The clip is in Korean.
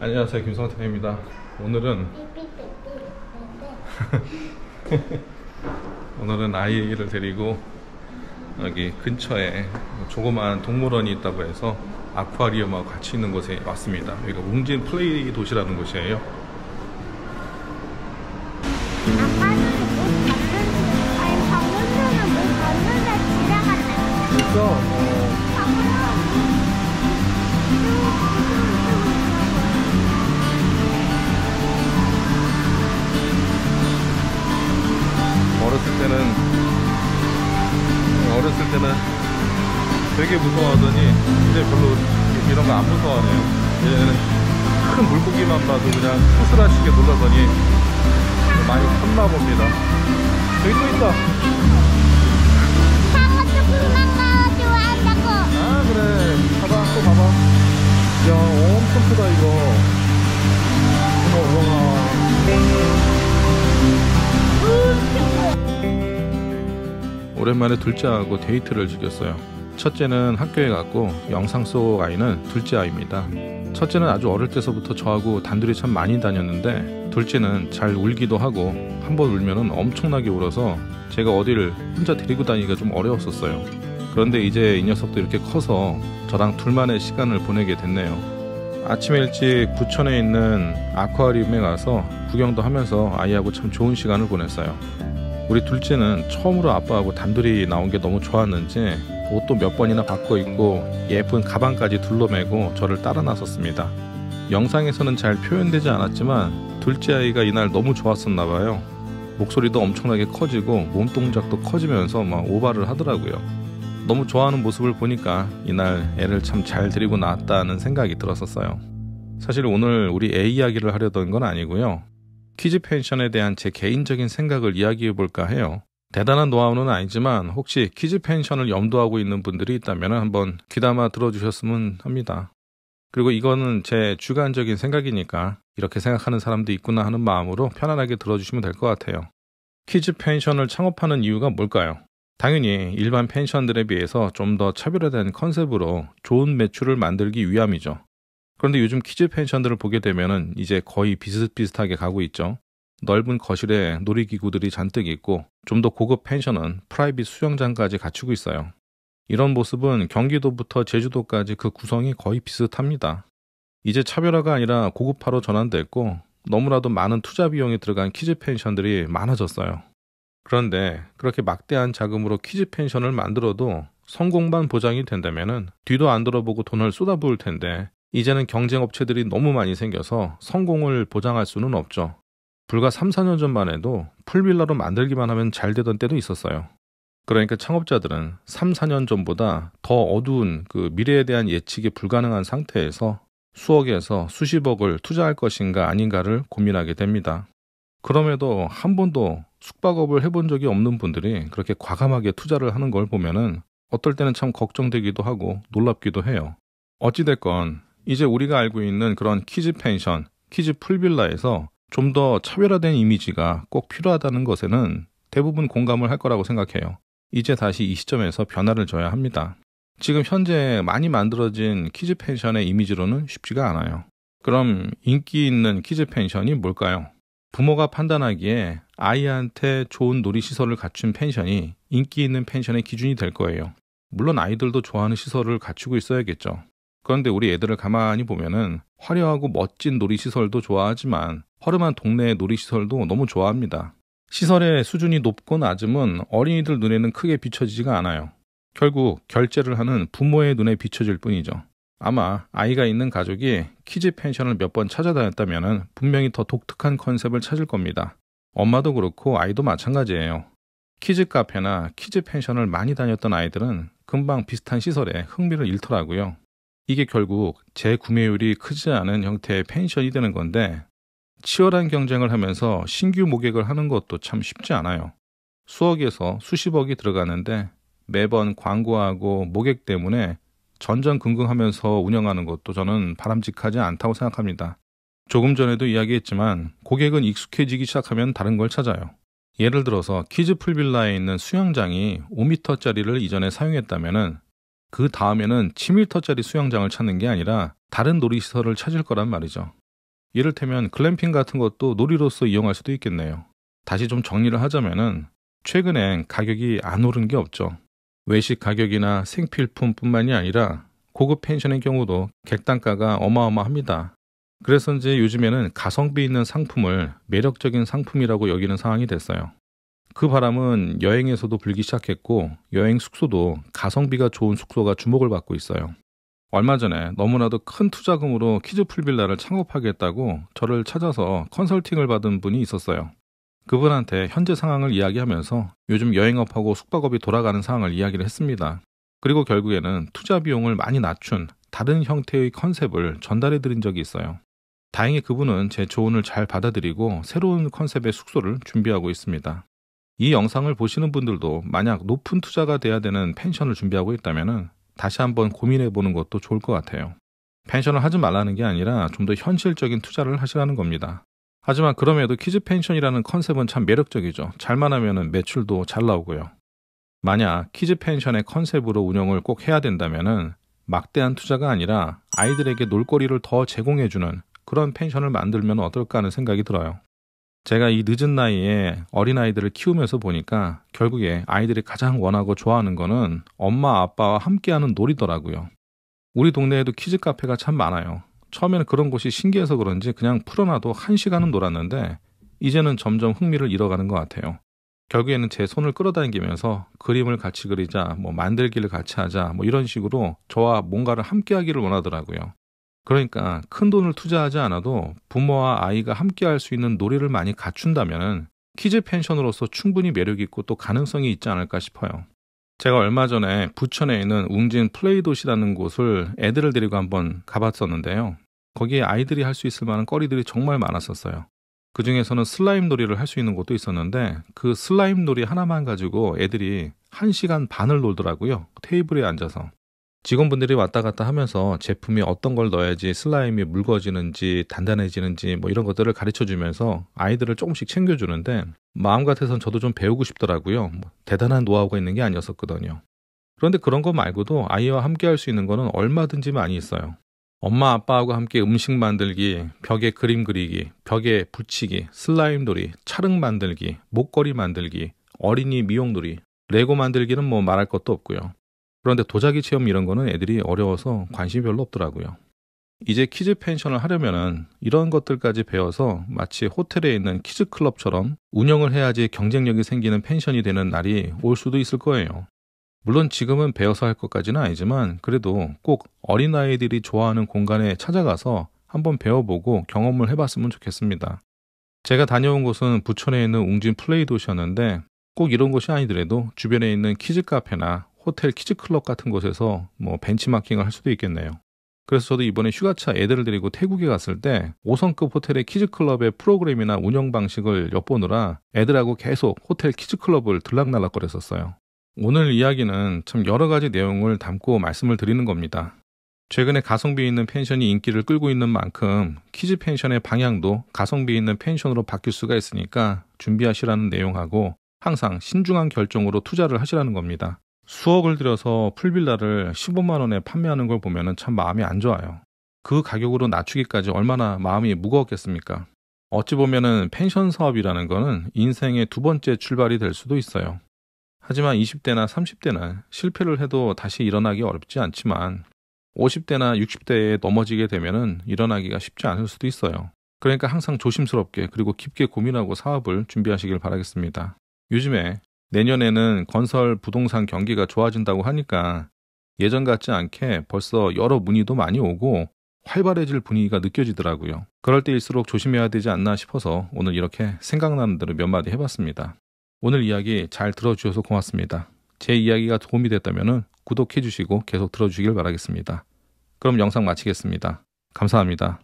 안녕하세요, 김성태입니다. 오늘은 아이를 데리고 여기 근처에 조그마한 동물원이 있다고 해서 아쿠아리움하고 같이 있는 곳에 왔습니다. 여기가 웅진 플레이 도시라는 곳이에요. 아빠는 못 봤는데, 아니 방금 전에 못 봤는데 지나갔다. 진짜? 어렸을 때는 되게 무서워하더니 이제 별로 이런 거 안 무서워하네요. 얘는 큰 물고기만 봐도 그냥 수술하시게 놀라더니 많이 컸나 봅니다. 여기 또 있다. 상어 조금만 거 좋아한다고. 아, 그래. 봐봐, 또 봐봐. 야, 엄청 크다 이거. 우와. 오랜만에 둘째하고 데이트를 즐겼어요. 첫째는 학교에 갔고 영상 속 아이는 둘째 아이입니다. 첫째는 아주 어릴 때서부터 저하고 단둘이 참 많이 다녔는데 둘째는 잘 울기도 하고 한번 울면은 엄청나게 울어서 제가 어디를 혼자 데리고 다니기가 좀 어려웠었어요. 그런데 이제 이 녀석도 이렇게 커서 저랑 둘만의 시간을 보내게 됐네요. 아침에 일찍 부천에 있는 아쿠아리움에 가서 구경도 하면서 아이하고 참 좋은 시간을 보냈어요. 우리 둘째는 처음으로 아빠하고 단둘이 나온 게 너무 좋았는지 옷도 몇 번이나 바꿔 입고 예쁜 가방까지 둘러매고 저를 따라 나섰습니다. 영상에서는 잘 표현되지 않았지만 둘째 아이가 이날 너무 좋았었나 봐요. 목소리도 엄청나게 커지고 몸동작도 커지면서 막 오바를 하더라고요. 너무 좋아하는 모습을 보니까 이날 애를 참 잘 데리고 나왔다는 생각이 들었었어요. 사실 오늘 우리 애 이야기를 하려던 건 아니고요. 키즈 펜션에 대한 제 개인적인 생각을 이야기해 볼까 해요. 대단한 노하우는 아니지만 혹시 키즈 펜션을 염두하고 있는 분들이 있다면 한번 귀담아 들어주셨으면 합니다. 그리고 이거는 제 주관적인 생각이니까 이렇게 생각하는 사람도 있구나 하는 마음으로 편안하게 들어주시면 될 것 같아요. 키즈 펜션을 창업하는 이유가 뭘까요? 당연히 일반 펜션들에 비해서 좀 더 차별화된 컨셉으로 좋은 매출을 만들기 위함이죠. 그런데 요즘 키즈 펜션들을 보게 되면은 이제 거의 비슷비슷하게 가고 있죠. 넓은 거실에 놀이기구들이 잔뜩 있고 좀 더 고급 펜션은 프라이빗 수영장까지 갖추고 있어요. 이런 모습은 경기도부터 제주도까지 그 구성이 거의 비슷합니다. 이제 차별화가 아니라 고급화로 전환됐고 너무나도 많은 투자 비용이 들어간 키즈 펜션들이 많아졌어요. 그런데 그렇게 막대한 자금으로 키즈 펜션을 만들어도 성공만 보장이 된다면은 뒤도 안 돌아보고 돈을 쏟아부을 텐데 이제는 경쟁업체들이 너무 많이 생겨서 성공을 보장할 수는 없죠. 불과 3, 4년 전만 해도 풀빌라로 만들기만 하면 잘 되던 때도 있었어요. 그러니까 창업자들은 3, 4년 전보다 더 어두운 그 미래에 대한 예측이 불가능한 상태에서 수억에서 수십억을 투자할 것인가 아닌가를 고민하게 됩니다. 그럼에도 한 번도 숙박업을 해본 적이 없는 분들이 그렇게 과감하게 투자를 하는 걸 보면은 어떨 때는 참 걱정되기도 하고 놀랍기도 해요. 어찌됐건 이제 우리가 알고 있는 그런 키즈 펜션, 키즈 풀빌라에서 좀 더 차별화된 이미지가 꼭 필요하다는 것에는 대부분 공감을 할 거라고 생각해요. 이제 다시 이 시점에서 변화를 줘야 합니다. 지금 현재 많이 만들어진 키즈 펜션의 이미지로는 쉽지가 않아요. 그럼 인기 있는 키즈 펜션이 뭘까요? 부모가 판단하기에 아이한테 좋은 놀이시설을 갖춘 펜션이 인기 있는 펜션의 기준이 될 거예요. 물론 아이들도 좋아하는 시설을 갖추고 있어야겠죠. 그런데 우리 애들을 가만히 보면은 화려하고 멋진 놀이시설도 좋아하지만 허름한 동네의 놀이시설도 너무 좋아합니다. 시설의 수준이 높고 낮음은 어린이들 눈에는 크게 비춰지지가 않아요. 결국 결제를 하는 부모의 눈에 비춰질 뿐이죠. 아마 아이가 있는 가족이 키즈 펜션을 몇 번 찾아다녔다면 분명히 더 독특한 컨셉을 찾을 겁니다. 엄마도 그렇고 아이도 마찬가지예요. 키즈 카페나 키즈 펜션을 많이 다녔던 아이들은 금방 비슷한 시설에 흥미를 잃더라고요. 이게 결국 재구매율이 크지 않은 형태의 펜션이 되는 건데 치열한 경쟁을 하면서 신규 모객을 하는 것도 참 쉽지 않아요. 수억에서 수십억이 들어가는데 매번 광고하고 모객 때문에 전전긍긍하면서 운영하는 것도 저는 바람직하지 않다고 생각합니다. 조금 전에도 이야기했지만 고객은 익숙해지기 시작하면 다른 걸 찾아요. 예를 들어서 키즈 풀빌라에 있는 수영장이 5m짜리를 이전에 사용했다면 그 다음에는 7m짜리 수영장을 찾는 게 아니라 다른 놀이시설을 찾을 거란 말이죠. 이를테면 글램핑 같은 것도 놀이로서 이용할 수도 있겠네요. 다시 좀 정리를 하자면은 최근엔 가격이 안 오른 게 없죠. 외식 가격이나 생필품뿐만이 아니라 고급 펜션의 경우도 객단가가 어마어마합니다. 그래서인지 요즘에는 가성비 있는 상품을 매력적인 상품이라고 여기는 상황이 됐어요. 그 바람은 여행에서도 불기 시작했고 여행 숙소도 가성비가 좋은 숙소가 주목을 받고 있어요. 얼마 전에 너무나도 큰 투자금으로 키즈풀 빌라를 창업하겠다고 저를 찾아서 컨설팅을 받은 분이 있었어요. 그분한테 현재 상황을 이야기하면서 요즘 여행업하고 숙박업이 돌아가는 상황을 이야기를 했습니다. 그리고 결국에는 투자 비용을 많이 낮춘 다른 형태의 컨셉을 전달해 드린 적이 있어요. 다행히 그분은 제 조언을 잘 받아들이고 새로운 컨셉의 숙소를 준비하고 있습니다. 이 영상을 보시는 분들도 만약 높은 투자가 돼야 되는 펜션을 준비하고 있다면 다시 한번 고민해 보는 것도 좋을 것 같아요. 펜션을 하지 말라는 게 아니라 좀 더 현실적인 투자를 하시라는 겁니다. 하지만 그럼에도 키즈 펜션이라는 컨셉은 참 매력적이죠. 잘만 하면 매출도 잘 나오고요. 만약 키즈 펜션의 컨셉으로 운영을 꼭 해야 된다면 막대한 투자가 아니라 아이들에게 놀거리를 더 제공해주는 그런 펜션을 만들면 어떨까 하는 생각이 들어요. 제가 이 늦은 나이에 어린아이들을 키우면서 보니까 결국에 아이들이 가장 원하고 좋아하는 거는 엄마 아빠와 함께하는 놀이더라고요. 우리 동네에도 키즈 카페가 참 많아요. 처음에는 그런 곳이 신기해서 그런지 그냥 풀어놔도 1시간은 놀았는데 이제는 점점 흥미를 잃어가는 것 같아요. 결국에는 제 손을 끌어당기면서 그림을 같이 그리자, 만들기를 같이 하자, 이런 식으로 저와 뭔가를 함께 하기를 원하더라고요. 그러니까 큰 돈을 투자하지 않아도 부모와 아이가 함께 할 수 있는 놀이를 많이 갖춘다면 키즈 펜션으로서 충분히 매력있고 또 가능성이 있지 않을까 싶어요. 제가 얼마 전에 부천에 있는 웅진 플레이도시라는 곳을 애들을 데리고 한번 가봤었는데요. 거기에 아이들이 할 수 있을 만한 거리들이 정말 많았었어요. 그 중에서는 슬라임 놀이를 할 수 있는 곳도 있었는데 그 슬라임 놀이 하나만 가지고 애들이 1시간 반을 놀더라고요. 테이블에 앉아서. 직원분들이 왔다 갔다 하면서 제품이 어떤 걸 넣어야지 슬라임이 묽어지는지 단단해지는지 이런 것들을 가르쳐주면서 아이들을 조금씩 챙겨주는데 마음 같아서는 저도 좀 배우고 싶더라고요. 대단한 노하우가 있는 게 아니었었거든요. 그런데 그런 거 말고도 아이와 함께 할 수 있는 거는 얼마든지 많이 있어요. 엄마 아빠하고 함께 음식 만들기, 벽에 그림 그리기, 벽에 붙이기, 슬라임 놀이, 찰흙 만들기, 목걸이 만들기, 어린이 미용놀이, 레고 만들기는 말할 것도 없고요. 그런데 도자기 체험 이런 거는 애들이 어려워서 관심이 별로 없더라고요. 이제 키즈 펜션을 하려면은 이런 것들까지 배워서 마치 호텔에 있는 키즈 클럽처럼 운영을 해야지 경쟁력이 생기는 펜션이 되는 날이 올 수도 있을 거예요. 물론 지금은 배워서 할 것까지는 아니지만 그래도 꼭 어린아이들이 좋아하는 공간에 찾아가서 한번 배워보고 경험을 해봤으면 좋겠습니다. 제가 다녀온 곳은 부천에 있는 웅진 플레이도시였는데 꼭 이런 곳이 아니더라도 주변에 있는 키즈 카페나 호텔 키즈클럽 같은 곳에서 벤치마킹을 할 수도 있겠네요. 그래서 저도 이번에 휴가차 애들을 데리고 태국에 갔을 때 5성급 호텔의 키즈클럽의 프로그램이나 운영 방식을 엿보느라 애들하고 계속 호텔 키즈클럽을 들락날락거렸었어요. 오늘 이야기는 참 여러 가지 내용을 담고 말씀을 드리는 겁니다. 최근에 가성비 있는 펜션이 인기를 끌고 있는 만큼 키즈 펜션의 방향도 가성비 있는 펜션으로 바뀔 수가 있으니까 준비하시라는 내용하고 항상 신중한 결정으로 투자를 하시라는 겁니다. 수억을 들여서 풀빌라를 15만 원에 판매하는 걸 보면 참 마음이 안 좋아요. 그 가격으로 낮추기까지 얼마나 마음이 무거웠겠습니까? 어찌 보면은 펜션 사업이라는 거는 인생의 두 번째 출발이 될 수도 있어요. 하지만 20대나 30대는 실패를 해도 다시 일어나기 어렵지 않지만 50대나 60대에 넘어지게 되면은 일어나기가 쉽지 않을 수도 있어요. 그러니까 항상 조심스럽게 그리고 깊게 고민하고 사업을 준비하시길 바라겠습니다. 요즘에 내년에는 건설 부동산 경기가 좋아진다고 하니까 예전 같지 않게 벌써 여러 문의도 많이 오고 활발해질 분위기가 느껴지더라고요. 그럴 때일수록 조심해야 되지 않나 싶어서 오늘 이렇게 생각나는 대로 몇 마디 해봤습니다. 오늘 이야기 잘 들어주셔서 고맙습니다. 제 이야기가 도움이 됐다면 구독해 주시고 계속 들어주시길 바라겠습니다. 그럼 영상 마치겠습니다. 감사합니다.